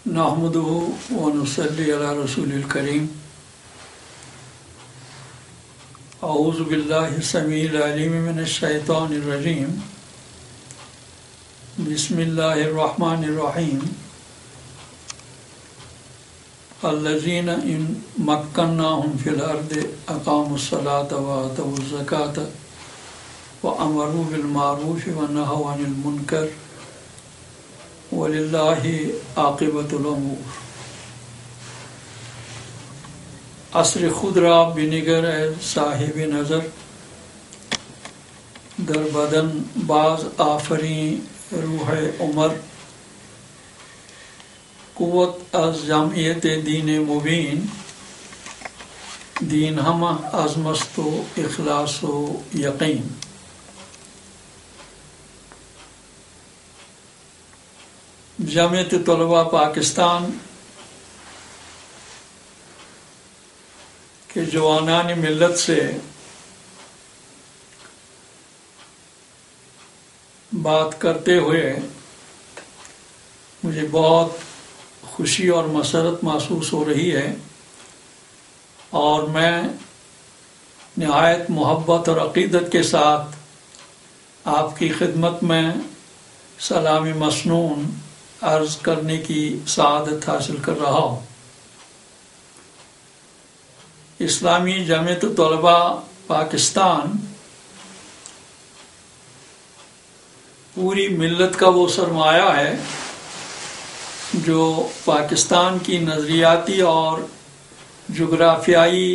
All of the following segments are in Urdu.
نحمده ونصلي على رسول الكريم. اعوذ باللہ السمیع العلیم من الشیطان الرجیم. بسم اللہ الرحمن الرحیم. الذین ان مکناہم فی الارض اقاموا الصلاة وآتوا الزکاة وامروا بالمعروف ونہوا عن المنکر وَلِلَّهِ عَاقِبَةُ الْأُمُورِ. عصر خود را بنگر صاحب نظر، در بدن باز آفرین روح عمر. قوت از جمعیت دین مبین، دین ہمہ از مست و اخلاص و یقین. جامعۃ طلباء پاکستان کے جوانان ملت سے بات کرتے ہوئے مجھے بہت خوشی اور مسرت محسوس ہو رہی ہے، اور میں نہایت محبت اور عقیدت کے ساتھ آپ کی خدمت میں سلام مسنون عرض کرنے کی سعادت حاصل کر رہا ہوں. اسلامی جامعۃ طلباء پاکستان پوری ملت کا وہ سرمایہ ہے جو پاکستان کی نظریاتی اور جغرافیائی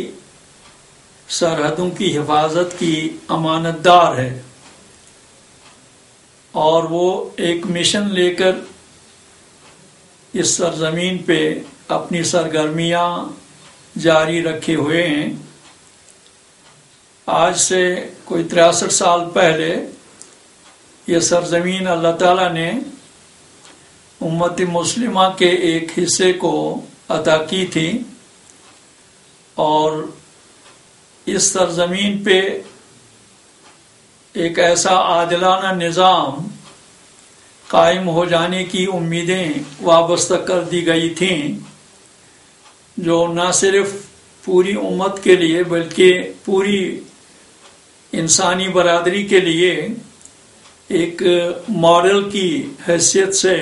سرحدوں کی حفاظت کی امانت دار ہے، اور وہ ایک مشن لے کر اس سرزمین پہ اپنی سرگرمیاں جاری رکھے ہوئے ہیں. آج سے کوئی 63 سال پہلے یہ سرزمین اللہ تعالیٰ نے امت مسلمہ کے ایک حصے کو عطا کی تھی، اور اس سرزمین پہ ایک ایسا عادلانہ نظام قائم ہو جانے کی امیدیں وابستہ کر دی گئی تھیں، جو نہ صرف پوری امت کے لیے بلکہ پوری انسانی برادری کے لیے ایک ماڈل کی حیثیت سے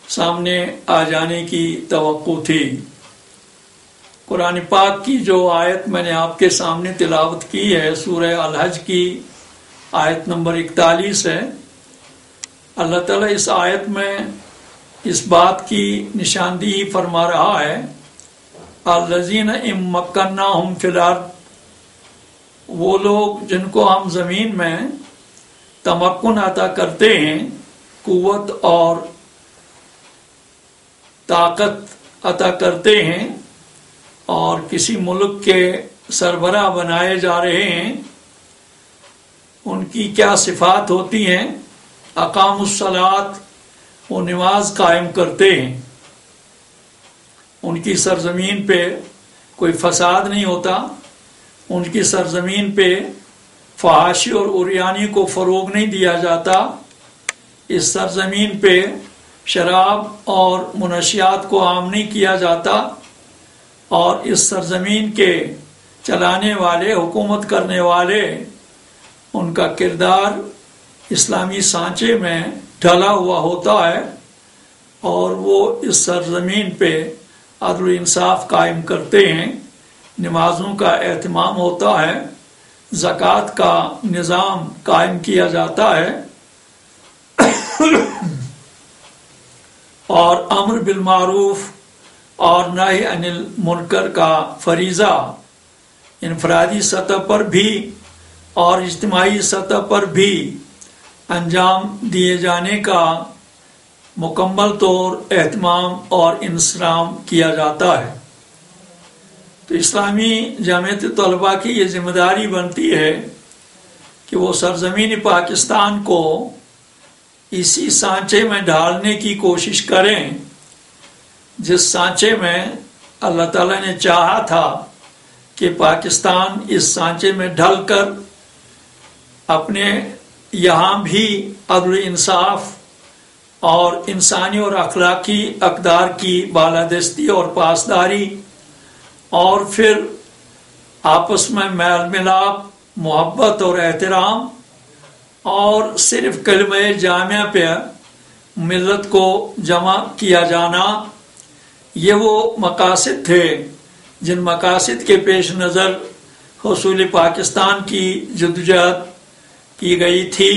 سامنے آ جانے کی توقع تھی. قرآن پاک کی جو آیت میں نے آپ کے سامنے تلاوت کی ہے، سورہ الحج کی آیت نمبر 41 ہے. اللہ تعالیٰ اس آیت میں اس بات کی نشاندہی فرما رہا ہے، الذین ان مکناہم فی الارض، وہ لوگ جن کو ہم زمین میں تمکن عطا کرتے ہیں، قوت اور طاقت عطا کرتے ہیں، اور کسی ملک کے سربراہ بنائے جا رہے ہیں. ان کی کیا صفات ہوتی ہیں؟ اقام الصلاۃ، وہ نماز قائم کرتے ہیں. ان کی سرزمین پہ کوئی فساد نہیں ہوتا، ان کی سرزمین پہ فحاشی اور عریانی کو فروغ نہیں دیا جاتا. اس سرزمین پہ شراب اور منشیات کو عام نہیں کیا جاتا، اور اس سرزمین کے چلانے والے، حکومت کرنے والے، ان کا کردار اسلامی سانچے میں ڈھلا ہوا ہوتا ہے، اور وہ اس سرزمین پہ عدل و انصاف قائم کرتے ہیں. نمازوں کا اہتمام ہوتا ہے، زکوٰۃ کا نظام قائم کیا جاتا ہے، اور امر بالمعروف اور نہی عن المنکر کا فریضہ انفرادی سطح پر بھی اور اجتماعی سطح پر بھی انجام دیے جانے کا مکمل طور اہتمام اور انصرام کیا جاتا ہے. تو اسلامی جامعۃ طلباء کی یہ ذمہ داری بنتی ہے کہ وہ سرزمین پاکستان کو اسی سانچے میں ڈھالنے کی کوشش کریں جس سانچے میں اللہ تعالیٰ نے چاہا تھا کہ پاکستان اس سانچے میں ڈھل کر اپنے یہاں بھی عدل انصاف اور انسانی اور اخلاقی اقدار کی بالادستی اور پاسداری، اور پھر آپس میں میل ملاپ، محبت اور احترام، اور صرف کلمہ جامعہ پہ ملت کو جمع کیا جانا، یہ وہ مقاصد تھے جن مقاصد کے پیش نظر حصول پاکستان کی جدوجہد کی گئی تھی۔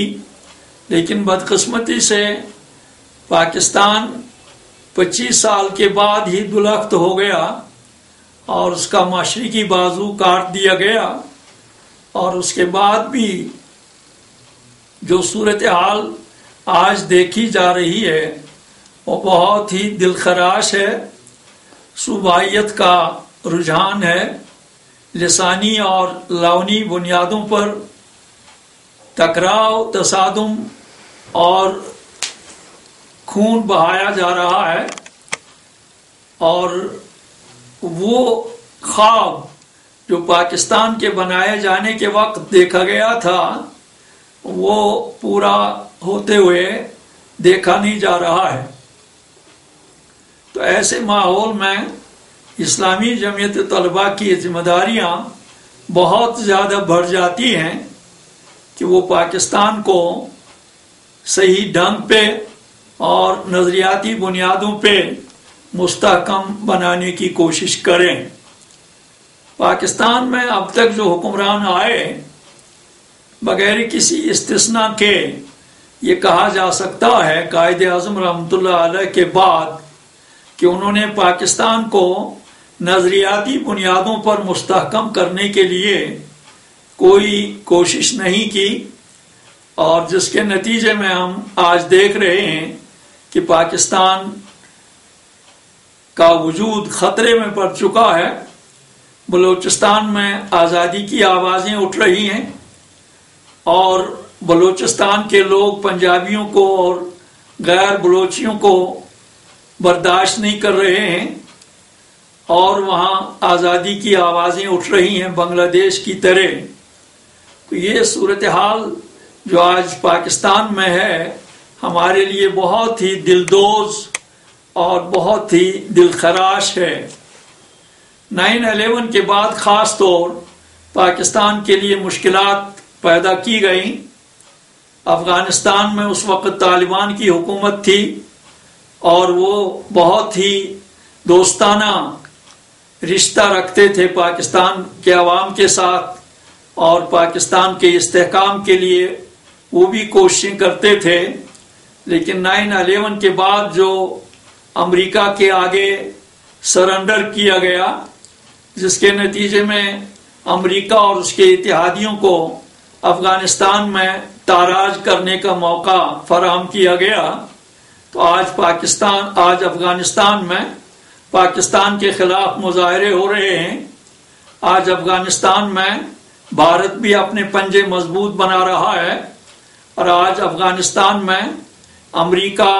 لیکن بدقسمتی سے پاکستان 25 سال کے بعد ہی دلخت ہو گیا اور اس کا مشرقی بازو کاٹ دیا گیا، اور اس کے بعد بھی جو صورتحال آج دیکھی جا رہی ہے وہ بہت ہی دلخراش ہے۔ صوبائیت کا رجحان ہے، لسانی اور لونی بنیادوں پر ٹکراؤ، تصادم اور خون بہایا جا رہا ہے، اور وہ خواب جو پاکستان کے بنائے جانے کے وقت دیکھا گیا تھا وہ پورا ہوتے ہوئے دیکھا نہیں جا رہا ہے۔ تو ایسے ماحول میں اسلامی جمعیت طلبہ کی ذمہ داریاں بہت زیادہ بڑھ جاتی ہیں کہ وہ پاکستان کو صحیح ڈھنگ پہ اور نظریاتی بنیادوں پہ مستحکم بنانے کی کوشش کریں۔ پاکستان میں اب تک جو حکمران آئے، بغیر کسی استثناء کے یہ کہا جا سکتا ہے قائد اعظم رحمۃ اللہ علیہ کے بعد کہ انہوں نے پاکستان کو نظریاتی بنیادوں پر مستحکم کرنے کے لیے کوئی کوشش نہیں کی، اور جس کے نتیجے میں ہم آج دیکھ رہے ہیں کہ پاکستان کا وجود خطرے میں پڑ چکا ہے۔ بلوچستان میں آزادی کی آوازیں اٹھ رہی ہیں، اور بلوچستان کے لوگ پنجابیوں کو اور غیر بلوچیوں کو برداشت نہیں کر رہے ہیں، اور وہاں آزادی کی آوازیں اٹھ رہی ہیں بنگلہ دیش کی طرح۔ تو یہ صورتحال جو آج پاکستان میں ہے ہمارے لیے بہت ہی دلدوز اور بہت ہی دلخراش ہے۔ 9/11 کے بعد خاص طور پاکستان کے لیے مشکلات پیدا کی گئیں۔ افغانستان میں اس وقت طالبان کی حکومت تھی، اور وہ بہت ہی دوستانہ رشتہ رکھتے تھے پاکستان کے عوام کے ساتھ، اور پاکستان کے استحکام کے لیے وہ بھی کوششیں کرتے تھے۔ لیکن 9/11 کے بعد جو امریکہ کے آگے سرنڈر کیا گیا، جس کے نتیجے میں امریکہ اور اس کے اتحادیوں کو افغانستان میں تاراج کرنے کا موقع فراہم کیا گیا، تو آج افغانستان میں پاکستان کے خلاف مظاہرے ہو رہے ہیں۔ آج افغانستان میں بھارت بھی اپنے پنجے مضبوط بنا رہا ہے، اور آج افغانستان میں امریکہ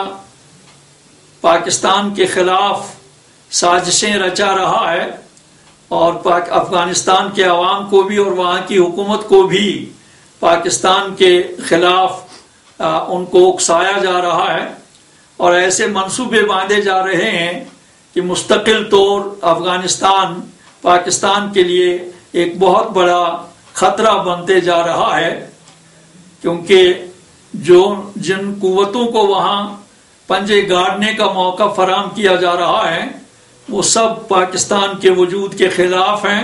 پاکستان کے خلاف سازشیں رچا رہا ہے، اور افغانستان کے عوام کو بھی اور وہاں کی حکومت کو بھی پاکستان کے خلاف ان کو اکسایا جا رہا ہے، اور ایسے منصوبے باندھے جا رہے ہیں کہ مستقل طور افغانستان پاکستان کے لیے ایک بہت بڑا خطرہ بنتے جا رہا ہے، کیونکہ جن قوتوں کو وہاں پنجے گاڑنے کا موقع فراہم کیا جا رہا ہے وہ سب پاکستان کے وجود کے خلاف ہیں،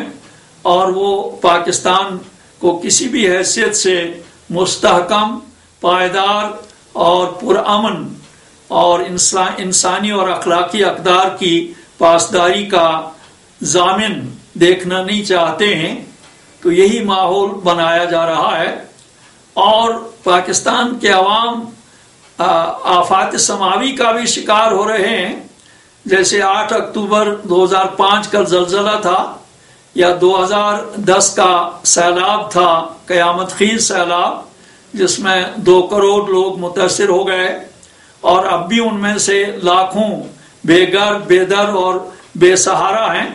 اور وہ پاکستان کو کسی بھی حیثیت سے مستحکم، پائیدار اور پرامن اور انسانی اور اخلاقی اقدار کی پاسداری کا ضامن دیکھنا نہیں چاہتے ہیں۔ تو یہی ماحول بنایا جا رہا ہے، اور پاکستان کے عوام آفات سماوی کا بھی شکار ہو رہے ہیں۔ جیسے 8 اکتوبر 2005 کا زلزلہ تھا، یا 2010 کا سیلاب تھا، قیامت خیز سیلاب، جس میں 2 کروڑ لوگ متاثر ہو گئے، اور اب بھی ان میں سے لاکھوں بے گھر، بے در اور بے سہارا ہیں۔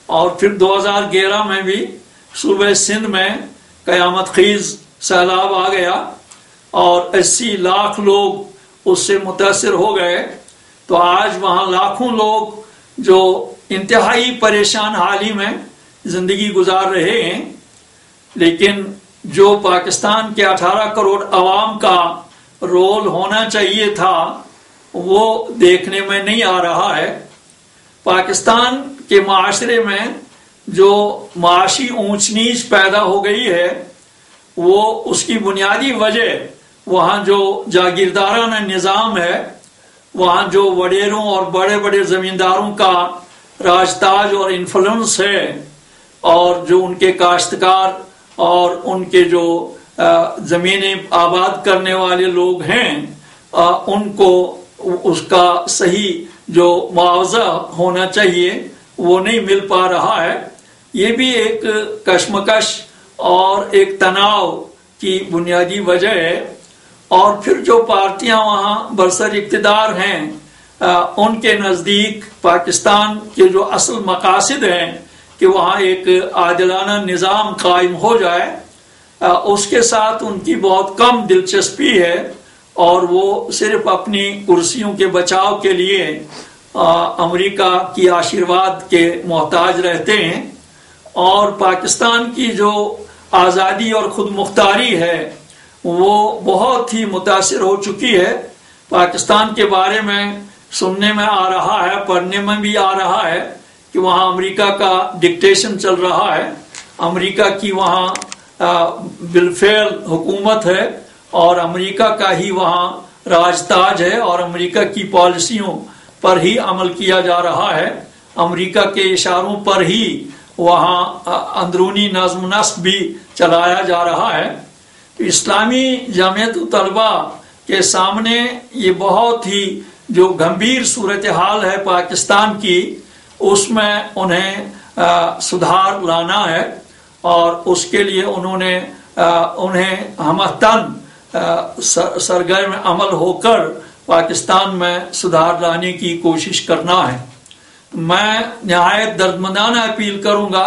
اور پھر 2011 میں بھی صوبہ سندھ میں قیامت خیز سیلاب آ گیا، اور 80 لاکھ لوگ اس سے متاثر ہو گئے، تو آج وہاں لاکھوں لوگ جو انتہائی پریشان حالی میں زندگی گزار رہے ہیں، لیکن جو پاکستان کے 18 کروڑ عوام کا رول ہونا چاہیے تھا وہ دیکھنے میں نہیں آ رہا ہے۔ پاکستان کے معاشرے میں جو معاشی اونچ نیچ پیدا ہو گئی ہے، وہ اس کی بنیادی وجہ وہاں جو جاگیردارانہ نظام ہے، وہاں جو وڈیروں اور بڑے بڑے زمینداروں کا راج تاج اور انفلوئنس ہے، اور جو ان کے کاشتکار اور ان کے جو زمینیں آباد کرنے والے لوگ ہیں، ان کو اس کا صحیح جو معاوضہ ہونا چاہیے وہ نہیں مل پا رہا ہے۔ یہ بھی ایک کشمکش اور ایک تناؤ کی بنیادی وجہ ہے۔ اور پھر جو پارٹیاں وہاں برسر اقتدار ہیں، ان کے نزدیک پاکستان کے جو اصل مقاصد ہیں کہ وہاں ایک عادلانہ نظام قائم ہو جائے، اس کے ساتھ ان کی بہت کم دلچسپی ہے، اور وہ صرف اپنی کرسیوں کے بچاؤ کے لیے امریکہ کی آشیرواد کے محتاج رہتے ہیں۔ اور پاکستان کی جو آزادی اور خود مختاری ہے وہ بہت ہی متاثر ہو چکی ہے۔ پاکستان کے بارے میں سننے میں آ رہا ہے، پڑھنے میں بھی آ رہا ہے کہ وہاں امریکہ کا ڈکٹیشن چل رہا ہے، امریکہ کی وہاں بالفعل حکومت ہے، اور امریکہ کا ہی وہاں راج تاج ہے، اور امریکہ کی پالیسیوں پر ہی عمل کیا جا رہا ہے، امریکہ کے اشاروں پر ہی وہاں اندرونی نظم و نسق بھی چلایا جا رہا ہے۔ تو اسلامی جمعیت طلبہ کے سامنے یہ بہت ہی جو گمبھیر صورتحال ہے پاکستان کی، اس میں انہیں سدھار لانا ہے، اور اس کے لیے انہیں ہمتن سرگرم عمل ہو کر پاکستان میں سدھار لانے کی کوشش کرنا ہے۔ میں نہایت دردمندانہ اپیل کروں گا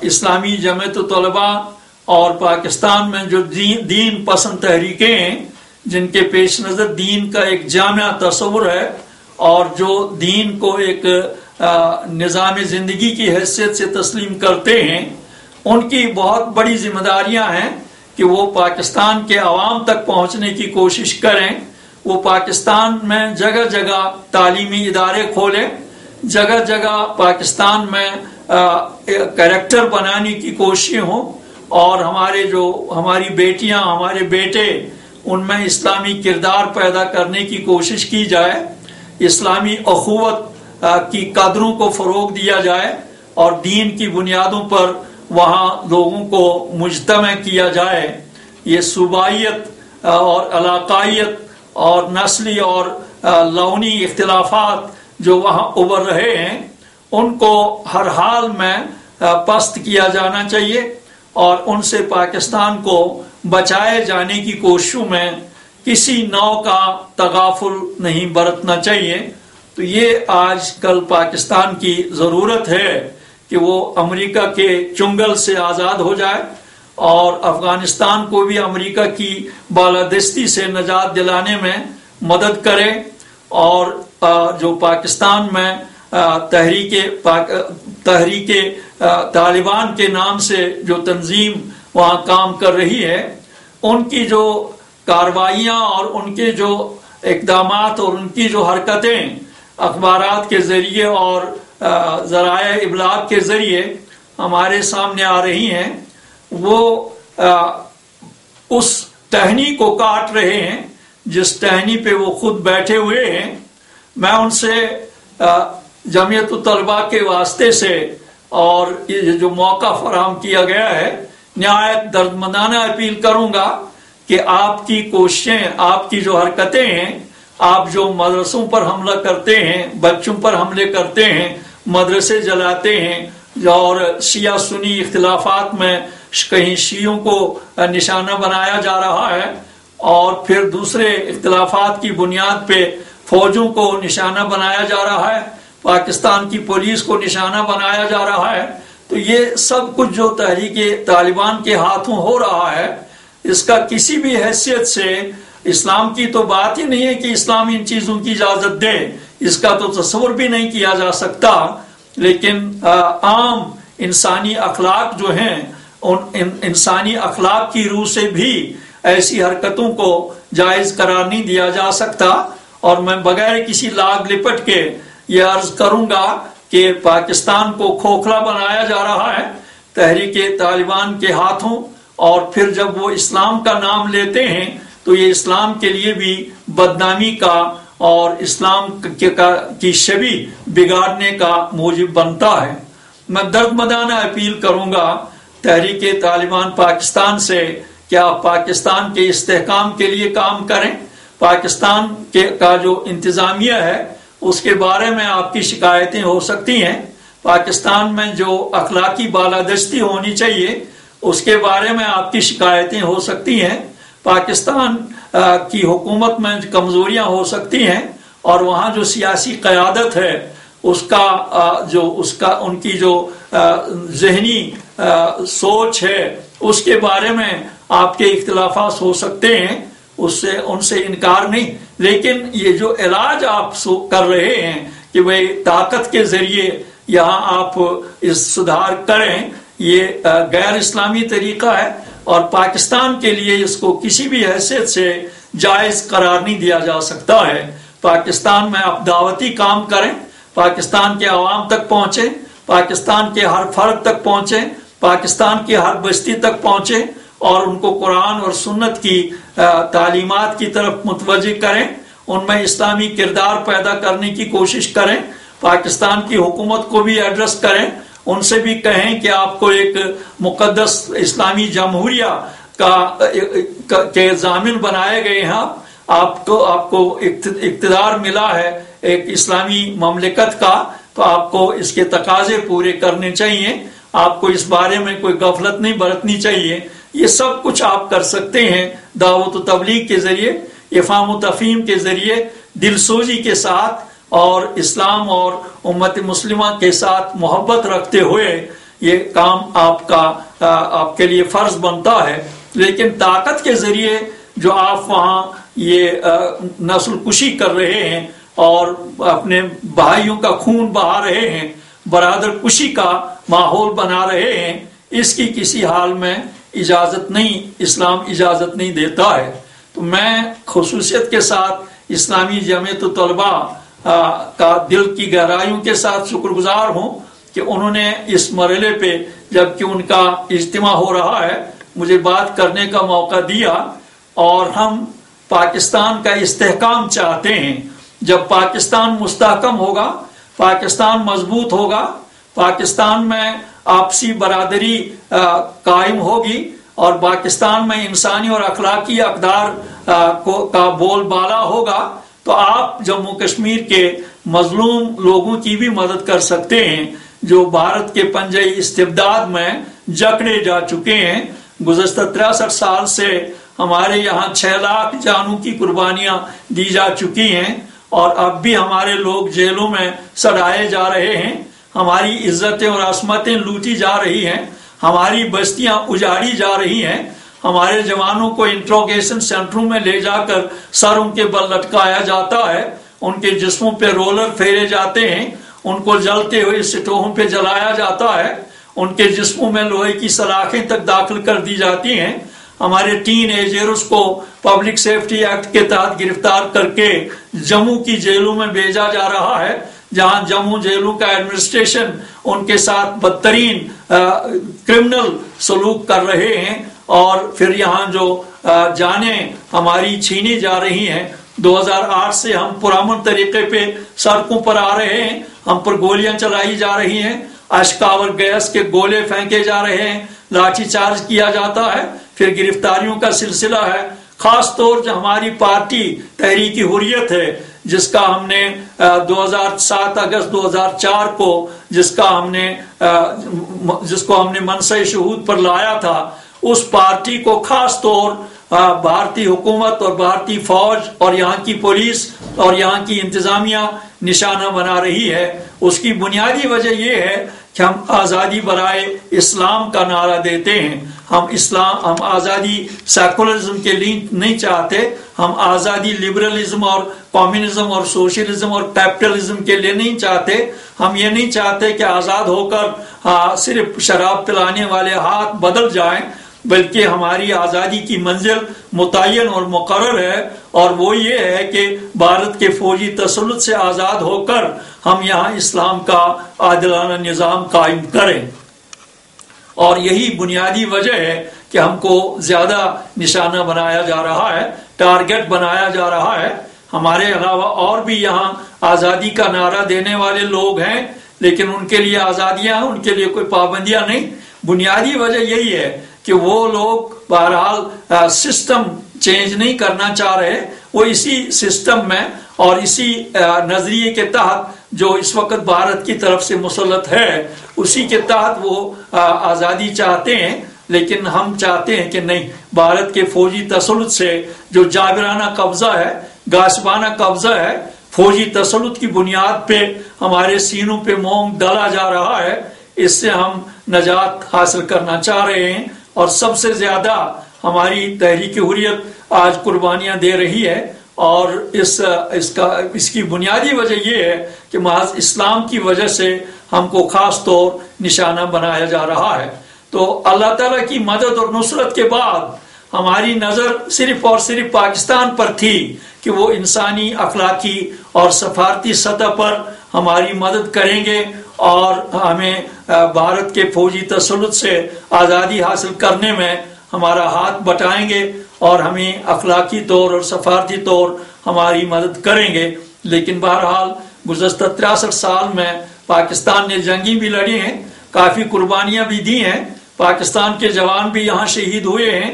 اسلامی جمعیت طلبہ اور پاکستان میں جو دین پسند تحریکیں ہیں، جن کے پیش نظر دین کا ایک جامع تصور ہے، اور جو دین کو ایک نظام زندگی کی حیثیت سے تسلیم کرتے ہیں، ان کی بہت بڑی ذمہ داریاں ہیں کہ وہ پاکستان کے عوام تک پہنچنے کی کوشش کریں۔ وہ پاکستان میں جگہ جگہ تعلیمی ادارے کھولیں، جگہ جگہ پاکستان میں کریکٹر بنانے کی کوششیں ہوں، اور ہماری بیٹیاں، ہمارے بیٹے، ان میں اسلامی کردار پیدا کرنے کی کوشش کی جائے، اسلامی اخوت کی قدروں کو فروغ دیا جائے، اور دین کی بنیادوں پر وہاں لوگوں کو مجتمع کیا جائے۔ یہ صوبائیت اور علاقائیت اور نسلی اور لونی اختلافات جو وہاں ابھر رہے ہیں، ان کو ہر حال میں پست کیا جانا چاہیے، اور ان سے پاکستان کو بچائے جانے کی کوششوں میں کسی نوع کا تغافل نہیں برتنا چاہیے۔ تو یہ آج کل پاکستان کی ضرورت ہے کہ وہ امریکہ کے چنگل سے آزاد ہو جائے، اور افغانستان کو بھی امریکہ کی بالادستی سے نجات دلانے میں مدد کرے، اور جو پاکستان میں تحریک طالبان کے نام سے جو تنظیم وہاں کام کر رہی ہے، ان کی جو کارروائیاں اور ان کے جو اقدامات اور ان کی جو حرکتیں اخبارات کے ذریعے اور ذرائع ابلاغ کے ذریعے ہمارے سامنے آ رہی ہیں، وہ اس ٹہنی کو کاٹ رہے ہیں جس ٹہنی پہ وہ خود بیٹھے ہوئے ہیں۔ میں ان سے جمعیت الطلباء کے واسطے سے اور یہ جو موقع فراہم کیا گیا ہے، نہایت دردمندانہ اپیل کروں گا کہ آپ کی کوششیں، آپ کی جو حرکتیں ہیں، آپ جو مدرسوں پر حملہ کرتے ہیں، بچوں پر حملے کرتے ہیں، مدرسے جلاتے ہیں، اور شیعہ سنی اختلافات میں کہیں شیعوں کو نشانہ بنایا جا رہا ہے، اور پھر دوسرے اختلافات کی بنیاد پہ فوجوں کو نشانہ بنایا جا رہا ہے، پاکستان کی پولیس کو نشانہ بنایا جا رہا ہے، تو یہ سب کچھ جو تحریک طالبان کے ہاتھوں ہو رہا ہے، اس کا کسی بھی حیثیت سے اسلام کی تو بات ہی نہیں ہے کہ اسلام ان چیزوں کی اجازت دے، اس کا تو تصور بھی نہیں کیا جا سکتا، لیکن عام انسانی اخلاق جو ہیں ان انسانی اخلاق کی روح سے بھی ایسی حرکتوں کو جائز قرار نہیں دیا جا سکتا۔ اور میں بغیر کسی لاگ لپٹ کے یہ عرض کروں گا کہ پاکستان کو کھوکھلا بنایا جا رہا ہے تحریک طالبان کے ہاتھوں، اور پھر جب وہ اسلام کا نام لیتے ہیں تو یہ اسلام کے لیے بھی بدنامی کا اور اسلام کی شبیہ بگاڑنے کا موجب بنتا ہے۔ میں درد مدانہ اپیل کروں گا تحریک طالبان پاکستان سے کہ آپ پاکستان کے استحکام کے لیے کام کریں۔ پاکستان کا جو انتظامیہ ہے اس کے بارے میں آپ کی شکایتیں ہو سکتی ہیں، پاکستان میں جو اخلاقی بالادستی ہونی چاہیے اس کے بارے میں آپ کی شکایتیں ہو سکتی ہیں، پاکستان کی حکومت میں کمزوریاں ہو سکتی ہیں، اور وہاں جو سیاسی قیادت ہے ان کی جو ذہنی سوچ ہے اس کے بارے میں آپ کے اختلافات ہو سکتے ہیں، ان سے انکار نہیں، لیکن یہ جو علاج آپ کر رہے ہیں کہ بھئی طاقت کے ذریعے یہاں آپ اس سدھار کریں، یہ غیر اسلامی طریقہ ہے، اور پاکستان کے لیے اس کو کسی بھی حیثیت سے جائز قرار نہیں دیا جا سکتا ہے۔ پاکستان میں آپ دعوتی کام کریں، پاکستان کے عوام تک پہنچیں، پاکستان کے ہر فرد تک پہنچیں، پاکستان کی ہر بستی تک پہنچیں، اور ان کو قرآن اور سنت کی تعلیمات کی طرف متوجہ کریں، ان میں اسلامی کردار پیدا کرنے کی کوشش کریں، پاکستان کی حکومت کو بھی ایڈریس کریں، ان سے بھی کہیں کہ آپ کو ایک مقدس اسلامی جمہوریہ کے ضامن بنائے گئے ہیں، آپ کو اقتدار ملا ہے ایک اسلامی مملکت کا، تو آپ کو اس کے تقاضے پورے کرنے چاہیے، آپ کو اس بارے میں کوئی غفلت نہیں برتنی چاہیے۔ یہ سب کچھ آپ کر سکتے ہیں دعوت و تبلیغ کے ذریعے، افہام و تفہیم کے ذریعے، دل سوزی کے ساتھ، اور اسلام اور امت مسلمہ کے ساتھ محبت رکھتے ہوئے یہ کام آپ کے لیے فرض بنتا ہے۔ لیکن طاقت کے ذریعے جو آپ وہاں یہ نسل کشی کر رہے ہیں اور اپنے بھائیوں کا خون بہا رہے ہیں، برادر کشی کا ماحول بنا رہے ہیں، اس کی کسی حال میں اجازت نہیں، اسلام اجازت نہیں دیتا ہے۔ تو میں خصوصیت کے ساتھ اسلامی جمعیت طلباء کا دل کی گہرائیوں کے ساتھ شکر گزار ہوں کہ انہوں نے اس مرحلے پہ جبکہ ان کا اجتماع ہو رہا ہے مجھے بات کرنے کا موقع دیا، اور ہم پاکستان کا استحکام چاہتے ہیں۔ جب پاکستان مستحکم ہوگا، پاکستان مضبوط ہوگا، پاکستان میں آپسی برادری قائم ہوگی، اور پاکستان میں انسانی اور اخلاقی اقدار کا بول بالا ہوگا، تو آپ جموں کشمیر کے مظلوم لوگوں کی بھی مدد کر سکتے ہیں جو بھارت کے پنجے استبداد میں جکڑے جا چکے ہیں۔ گزشتہ 63 سال سے ہمارے یہاں 6 لاکھ جانوں کی قربانیاں دی جا چکی ہیں، اور اب بھی ہمارے لوگ جیلوں میں سڑائے جا رہے ہیں، ہماری عزتیں اور عصمتیں لوٹی جا رہی ہیں، ہماری بستیاں اجاڑی جا رہی ہیں، ہمارے جوانوں کو انٹروگیشن سینٹروں میں لے جا کر سر ان کے بل لٹکایا جاتا ہے، ان کے جسموں پہ رولر پھیرے جاتے ہیں، ان کو جلتے ہوئے سٹوہوں پہ جلایا جاتا ہے، ان کے جسموں میں لوہے کی سلاخیں تک داخل کر دی جاتی ہیں، ہمارے ٹین ایجرز کو پبلک سیفٹی ایکٹ کے تحت گرفتار کر کے جموں کی جیلوں میں بھیجا جا رہا ہے، جہاں جموں جیلوں کا ایڈمنسٹریشن ان کے ساتھ بدترین کرمنل سلوک کر رہے ہیں، اور پھر یہاں جو جانیں ہماری چھینی جا رہی ہیں۔ 2008 سے ہم پرامن طریقے پہ سڑکوں پر آ رہے ہیں، ہم پر گولیاں چلائی جا رہی ہیں، اشکاور گیس کے گولے پھینکے جا رہے ہیں، لاٹھی چارج کیا جاتا ہے، پھر گرفتاریوں کا سلسلہ ہے۔ خاص طور جو ہماری پارٹی تحریک حریت ہے، جس کا ہم نے 7 اگست 2004 کو جس کو ہم نے منصع شہود پر لایا تھا، اس پارٹی کو خاص طور بھارتی حکومت اور بھارتی فوج اور یہاں کی پولیس اور یہاں کی انتظامیہ نشانہ بنا رہی ہے۔ اس کی بنیادی وجہ یہ ہے کہ ہم آزادی برائے اسلام کا نعرہ دیتے ہیں. ہم آزادی سیکولرزم کے لیے نہیں چاہتے، ہم آزادی لبرلزم اور کمیونزم اور سوشلزم اور کیپٹلزم کے لیے نہیں چاہتے. ہم یہ نہیں چاہتے کہ آزاد ہو کر صرف شراب پلانے والے ہاتھ بدل جائیں، بلکہ ہماری آزادی کی منزل متعین اور مقرر ہے، اور وہ یہ ہے کہ بھارت کے فوجی تسلط سے آزاد ہو کر ہم یہاں اسلام کا عادلانہ نظام قائم کریں. اور یہی بنیادی وجہ ہے کہ ہم کو زیادہ نشانہ بنایا جا رہا ہے، ٹارگٹ بنایا جا رہا ہے. ہمارے علاوہ اور بھی یہاں آزادی کا نعرہ دینے والے لوگ ہیں، لیکن ان کے لیے آزادیاں ہیں، ان کے لیے کوئی پابندیاں نہیں. بنیادی وجہ یہی ہے کہ وہ لوگ بہرحال سسٹم چینج نہیں کرنا چاہ رہے، وہ اسی سسٹم میں اور اسی نظریے کے تحت جو اس وقت بھارت کی طرف سے مسلط ہے اسی کے تحت وہ آزادی چاہتے ہیں. لیکن ہم چاہتے ہیں کہ نہیں، بھارت کے فوجی تسلط سے جو جابرانہ قبضہ ہے، غاصبانہ قبضہ ہے، فوجی تسلط کی بنیاد پہ ہمارے سینوں پہ موم ڈالا جا رہا ہے، اس سے ہم نجات حاصل کرنا چاہ رہے ہیں. اور سب سے زیادہ ہماری تحریک حریت آج قربانیاں دے رہی ہے، اور اس کی بنیادی وجہ یہ ہے کہ محض اسلام کی وجہ سے ہم کو خاص طور نشانہ بنایا جا رہا ہے. تو اللہ تعالیٰ کی مدد اور نصرت کے بعد ہماری نظر صرف اور صرف پاکستان پر تھی کہ وہ انسانی، اخلاقی اور سفارتی سطح پر ہماری مدد کریں گے اور ہمیں بھارت کے فوجی تسلط سے آزادی حاصل کرنے میں ہمارا ہاتھ بٹائیں گے اور ہمیں اخلاقی طور اور سفارتی طور ہماری مدد کریں گے. لیکن بہرحال گزشتہ 63 سال میں پاکستان نے جنگیں بھی لڑی ہیں، کافی قربانیاں بھی دی ہیں، پاکستان کے جوان بھی یہاں شہید ہوئے ہیں،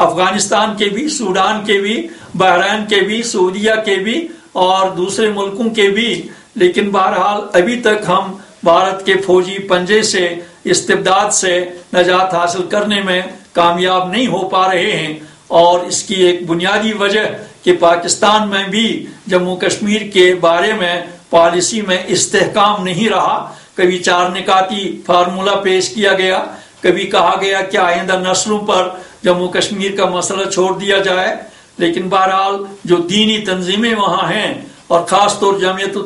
افغانستان کے بھی، سوڈان کے بھی، بحرین کے بھی، سعودیہ کے بھی اور دوسرے ملکوں کے بھی. لیکن بہرحال ابھی تک ہم بھارت کے فوجی پنجے سے، استبداد سے نجات حاصل کرنے میں کامیاب نہیں ہو پا رہے ہیں. اور اس کی ایک بنیادی وجہ کہ پاکستان میں بھی جموں کشمیر کے بارے میں پالیسی میں استحکام نہیں رہا. کبھی 4 نکاتی فارمولہ پیش کیا گیا، کبھی کہا گیا کہ آئندہ نسلوں پر جموں کشمیر کا مسئلہ چھوڑ دیا جائے. لیکن بہرحال جو دینی تنظیمیں وہاں ہیں اور خاص طور جمعیت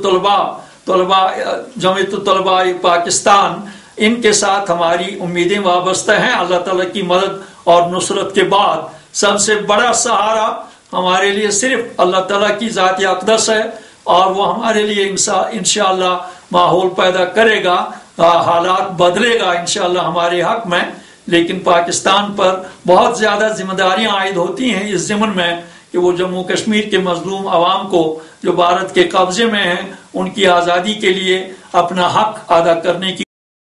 الطلباء پاکستان، ان کے ساتھ ہماری امیدیں وابستہ ہیں. اللہ تعالیٰ کی مدد اور نصرت کے بعد سب سے بڑا سہارا ہمارے لیے صرف اللہ تعالیٰ کی ذات اقدس ہے، اور وہ ہمارے لیے انشاءاللہ ماحول پیدا کرے گا، حالات بدلے گا انشاءاللہ ہمارے حق میں. لیکن پاکستان پر بہت زیادہ ذمہ داریاں عائد ہوتی ہیں اس ضمن میں کہ وہ جموں کشمیر کے مظلوم عوام کو جو بھارت کے قبضے میں ہیں ان کی آزادی کے لیے اپنا حق ادا کرنے کی